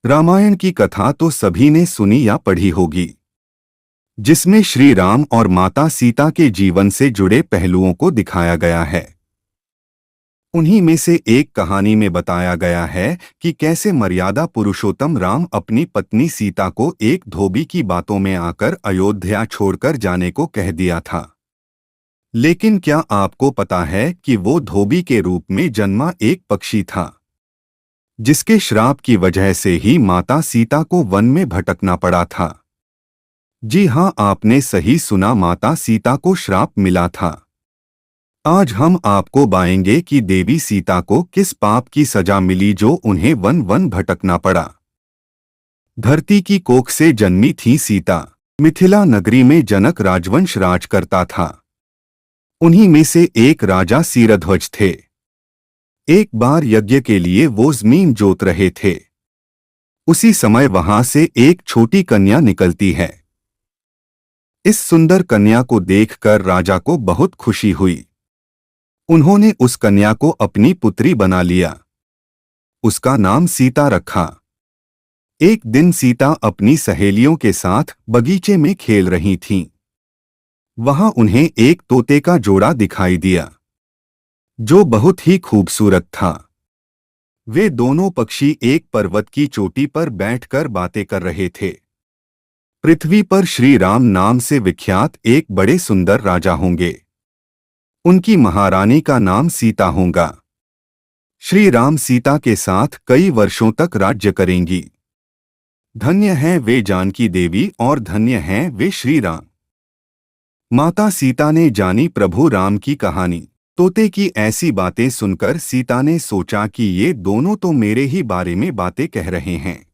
रामायण की कथा तो सभी ने सुनी या पढ़ी होगी, जिसमें श्री राम और माता सीता के जीवन से जुड़े पहलुओं को दिखाया गया है। उन्हीं में से एक कहानी में बताया गया है कि कैसे मर्यादा पुरुषोत्तम राम अपनी पत्नी सीता को एक धोबी की बातों में आकर अयोध्या छोड़कर जाने को कह दिया था। लेकिन क्या आपको पता है कि वो धोबी के रूप में जन्मा एक पक्षी था, जिसके श्राप की वजह से ही माता सीता को वन में भटकना पड़ा था। जी हाँ, आपने सही सुना, माता सीता को श्राप मिला था। आज हम आपको बताएंगे कि देवी सीता को किस पाप की सजा मिली जो उन्हें वन वन भटकना पड़ा। धरती की कोख से जन्मी थी सीता। मिथिला नगरी में जनक राजवंश राज करता था। उन्हीं में से एक राजा सिरध्वज थे। एक बार यज्ञ के लिए वो जमीन जोत रहे थे। उसी समय वहां से एक छोटी कन्या निकलती है। इस सुंदर कन्या को देखकर राजा को बहुत खुशी हुई। उन्होंने उस कन्या को अपनी पुत्री बना लिया। उसका नाम सीता रखा। एक दिन सीता अपनी सहेलियों के साथ बगीचे में खेल रही थीं। वहां उन्हें एक तोते का जोड़ा दिखाई दिया, जो बहुत ही खूबसूरत था। वे दोनों पक्षी एक पर्वत की चोटी पर बैठकर बातें कर रहे थे। पृथ्वी पर श्री राम नाम से विख्यात एक बड़े सुंदर राजा होंगे। उनकी महारानी का नाम सीता होगा। श्री राम सीता के साथ कई वर्षों तक राज्य करेंगी। धन्य हैं वे जानकी देवी और धन्य हैं वे श्री राम। माता सीता ने जानी प्रभु राम की कहानी। तोते की ऐसी बातें सुनकर सीता ने सोचा कि ये दोनों तो मेरे ही बारे में बातें कह रहे हैं।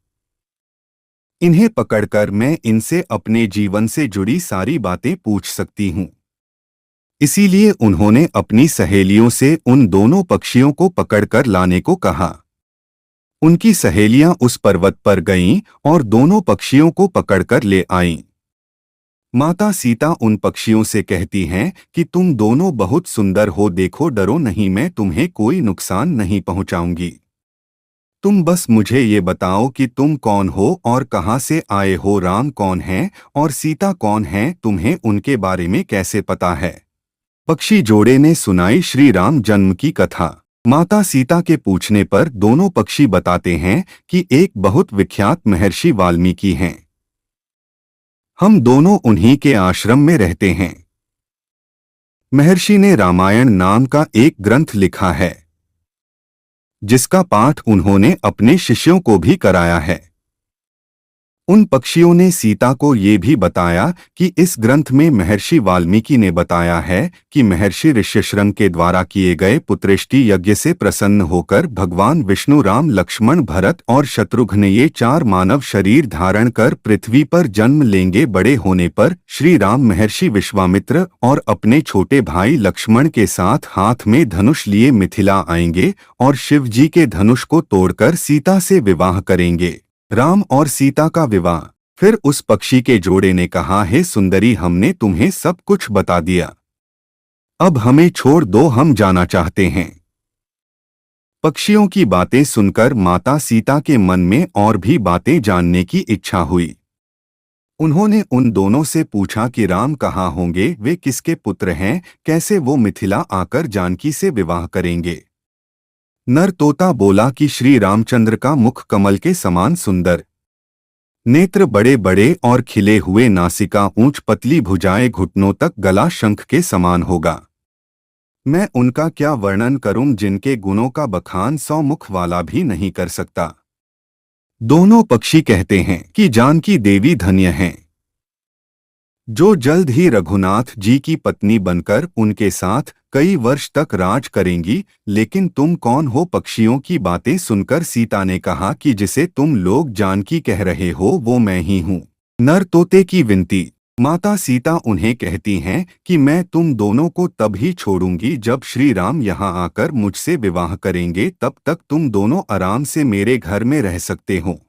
इन्हें पकड़कर मैं इनसे अपने जीवन से जुड़ी सारी बातें पूछ सकती हूँ। इसीलिए उन्होंने अपनी सहेलियों से उन दोनों पक्षियों को पकड़कर लाने को कहा। उनकी सहेलियां उस पर्वत पर गईं और दोनों पक्षियों को पकड़कर ले आईं। माता सीता उन पक्षियों से कहती हैं कि तुम दोनों बहुत सुंदर हो, देखो, डरो नहीं, मैं तुम्हें कोई नुकसान नहीं पहुंचाऊंगी। तुम बस मुझे ये बताओ कि तुम कौन हो और कहां से आए हो, राम कौन है और सीता कौन है, तुम्हें उनके बारे में कैसे पता है। पक्षी जोड़े ने सुनाई श्री राम जन्म की कथा। माता सीता के पूछने पर दोनों पक्षी बताते हैं कि एक बहुत विख्यात महर्षि वाल्मीकि हैं। हम दोनों उन्हीं के आश्रम में रहते हैं। महर्षि ने रामायण नाम का एक ग्रंथ लिखा है, जिसका पाठ उन्होंने अपने शिष्यों को भी कराया है। उन पक्षियों ने सीता को ये भी बताया कि इस ग्रंथ में महर्षि वाल्मीकि ने बताया है कि महर्षि ऋष्यशृंग के द्वारा किए गए पुत्रेष्टि यज्ञ से प्रसन्न होकर भगवान विष्णु, राम, लक्ष्मण, भरत और शत्रुघ्न ये चार मानव शरीर धारण कर पृथ्वी पर जन्म लेंगे। बड़े होने पर श्री राम महर्षि विश्वामित्र और अपने छोटे भाई लक्ष्मण के साथ हाथ में धनुष लिए मिथिला आएंगे और शिव जी के धनुष को तोड़कर सीता से विवाह करेंगे। राम और सीता का विवाह। फिर उस पक्षी के जोड़े ने कहा, हे सुंदरी, हमने तुम्हें सब कुछ बता दिया, अब हमें छोड़ दो, हम जाना चाहते हैं। पक्षियों की बातें सुनकर माता सीता के मन में और भी बातें जानने की इच्छा हुई। उन्होंने उन दोनों से पूछा कि राम कहाँ होंगे, वे किसके पुत्र हैं, कैसे वो मिथिला आकर जानकी से विवाह करेंगे। नर तोता बोला कि श्री रामचंद्र का मुख कमल के समान सुंदर, नेत्र बड़े बड़े और खिले हुए, नासिका ऊंच, पतली भुजाएं घुटनों तक, गला शंख के समान होगा। मैं उनका क्या वर्णन करूं, जिनके गुणों का बखान 100 मुख वाला भी नहीं कर सकता। दोनों पक्षी कहते हैं कि जानकी देवी धन्य हैं, जो जल्द ही रघुनाथ जी की पत्नी बनकर उनके साथ कई वर्ष तक राज करेंगी। लेकिन तुम कौन हो। पक्षियों की बातें सुनकर सीता ने कहा कि जिसे तुम लोग जानकी कह रहे हो वो मैं ही हूँ। नर तोते की विनती। माता सीता उन्हें कहती हैं कि मैं तुम दोनों को तब ही छोड़ूंगी जब श्री राम यहाँ आकर मुझसे विवाह करेंगे, तब तक तुम दोनों आराम से मेरे घर में रह सकते हो।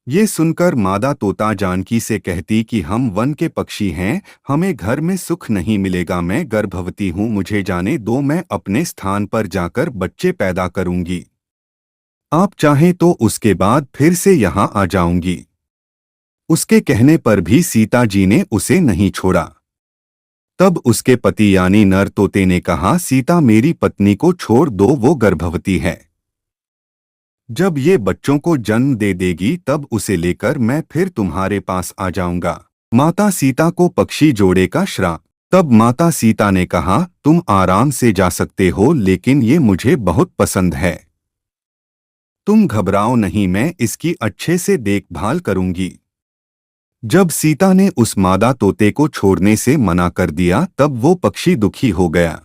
ये सुनकर मादा तोता जानकी से कहती कि हम वन के पक्षी हैं, हमें घर में सुख नहीं मिलेगा, मैं गर्भवती हूँ, मुझे जाने दो, मैं अपने स्थान पर जाकर बच्चे पैदा करूंगी। आप चाहें तो उसके बाद फिर से यहाँ आ जाऊंगी। उसके कहने पर भी सीता जी ने उसे नहीं छोड़ा। तब उसके पति यानी नर तोते ने कहा, सीता मेरी पत्नी को छोड़ दो, वो गर्भवती है। जब ये बच्चों को जन्म दे देगी तब उसे लेकर मैं फिर तुम्हारे पास आ जाऊंगा। माता सीता को पक्षी जोड़े का श्राप। तब माता सीता ने कहा, तुम आराम से जा सकते हो, लेकिन ये मुझे बहुत पसंद है। तुम घबराओ नहीं, मैं इसकी अच्छे से देखभाल करूंगी। जब सीता ने उस मादा तोते को छोड़ने से मना कर दिया तब वो पक्षी दुखी हो गया।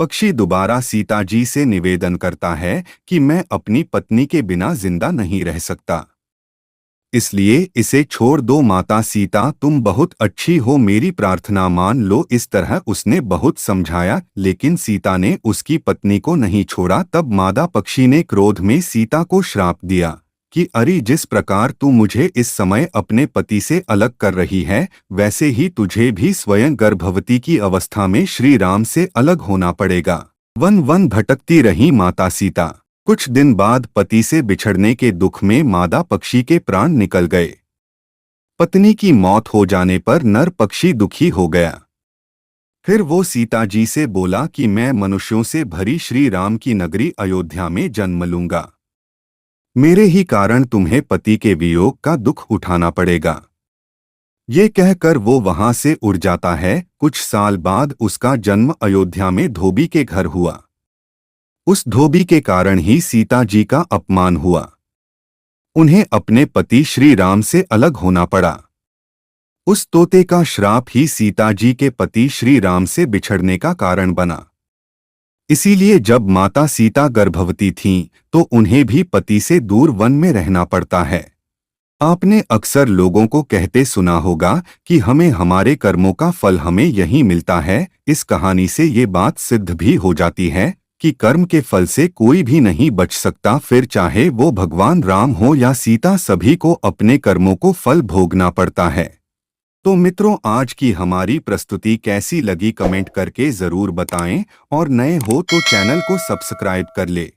पक्षी दोबारा सीता जी से निवेदन करता है कि मैं अपनी पत्नी के बिना जिंदा नहीं रह सकता, इसलिए इसे छोड़ दो। माता सीता, तुम बहुत अच्छी हो, मेरी प्रार्थना मान लो। इस तरह उसने बहुत समझाया, लेकिन सीता ने उसकी पत्नी को नहीं छोड़ा। तब मादा पक्षी ने क्रोध में सीता को श्राप दिया कि अरे, जिस प्रकार तू मुझे इस समय अपने पति से अलग कर रही है, वैसे ही तुझे भी स्वयं गर्भवती की अवस्था में श्री राम से अलग होना पड़ेगा। वन वन भटकती रही माता सीता। कुछ दिन बाद पति से बिछड़ने के दुख में मादा पक्षी के प्राण निकल गए। पत्नी की मौत हो जाने पर नर पक्षी दुखी हो गया। फिर वो सीता जी से बोला कि मैं मनुष्यों से भरी श्री राम की नगरी अयोध्या में जन्म लूंगा। मेरे ही कारण तुम्हें पति के वियोग का दुख उठाना पड़ेगा। ये कहकर वो वहां से उड़ जाता है। कुछ साल बाद उसका जन्म अयोध्या में धोबी के घर हुआ। उस धोबी के कारण ही सीता जी का अपमान हुआ। उन्हें अपने पति श्री राम से अलग होना पड़ा। उस तोते का श्राप ही सीता जी के पति श्री राम से बिछड़ने का कारण बना। इसीलिए जब माता सीता गर्भवती थीं, तो उन्हें भी पति से दूर वन में रहना पड़ता है। आपने अक्सर लोगों को कहते सुना होगा कि हमें हमारे कर्मों का फल हमें यहीं मिलता है। इस कहानी से ये बात सिद्ध भी हो जाती है कि कर्म के फल से कोई भी नहीं बच सकता, फिर चाहे वो भगवान राम हो या सीता, सभी को अपने कर्मों को फल भोगना पड़ता है। तो मित्रों, आज की हमारी प्रस्तुति कैसी लगी कमेंट करके ज़रूर बताएं, और नए हो तो चैनल को सब्सक्राइब कर ले।